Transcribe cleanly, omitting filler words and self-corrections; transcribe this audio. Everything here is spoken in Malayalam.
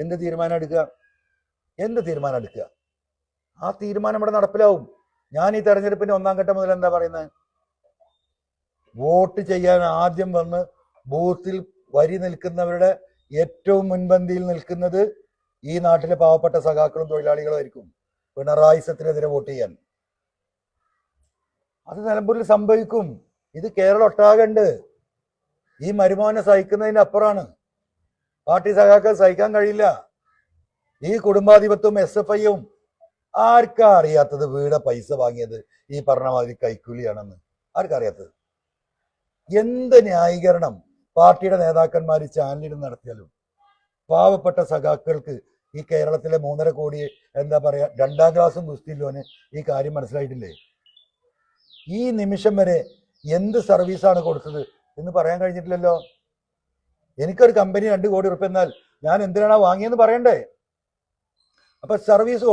എന്ത് തീരുമാനം എടുക്കുക? ആ തീരുമാനം ഇവിടെ നടപ്പിലാവും. ഞാൻ ഈ തെരഞ്ഞെടുപ്പിന്റെ 1-ാം ഘട്ടം മുതൽ എന്താ പറയുന്നത്? വോട്ട് ചെയ്യാൻ ആദ്യം വന്ന് ബൂത്തിൽ വരി നിൽക്കുന്നവരുടെ ഏറ്റവും മുൻപന്തിയിൽ നിൽക്കുന്നത് ഈ നാട്ടിലെ പാവപ്പെട്ട സഖാക്കളും തൊഴിലാളികളും ആയിരിക്കും, പിണറായി സത്തിനെതിരെ വോട്ട് ചെയ്യാൻ. അത് നിലമ്പൂരിൽ സംഭവിക്കും. ഇത് കേരളം ഒട്ടാകണ്ട്. ഈ മരുമോനെ സഹിക്കുന്നതിന് അപ്പുറമാണ്. പാർട്ടി സഖാക്കൾ സഹിക്കാൻ കഴിയില്ല. ഈ കുടുംബാധിപത്യവും SFIയും ആർക്കാ അറിയാത്തത്? വീടെ പൈസ വാങ്ങിയത് ഈ പറഞ്ഞ മാതിരി കൈക്കൂലിയാണെന്ന് ആർക്കാ അറിയാത്തത്? എന്ത് ന്യായീകരണം പാർട്ടിയുടെ നേതാക്കന്മാർ ചാനലിൽ നടത്തിയാലും പാവപ്പെട്ട സഖാക്കൾക്ക് ഈ കേരളത്തിലെ 3.5 കോടി എന്താ പറയാ 2ാം ക്ലാസ്സും ഗുസ്തിയില്ലോന് ഈ കാര്യം മനസ്സിലായിട്ടില്ലേ? ഈ നിമിഷം വരെ എന്ത് സർവീസാണ് കൊടുത്തത് എന്ന് പറയാൻ കഴിഞ്ഞിട്ടില്ലല്ലോ. എനിക്കൊരു കമ്പനി 2 കോടി റുപ്യ എന്നാൽ ഞാൻ എന്തിനാണ് വാങ്ങിയെന്ന് പറയണ്ടേ? അപ്പൊ സർവീസ്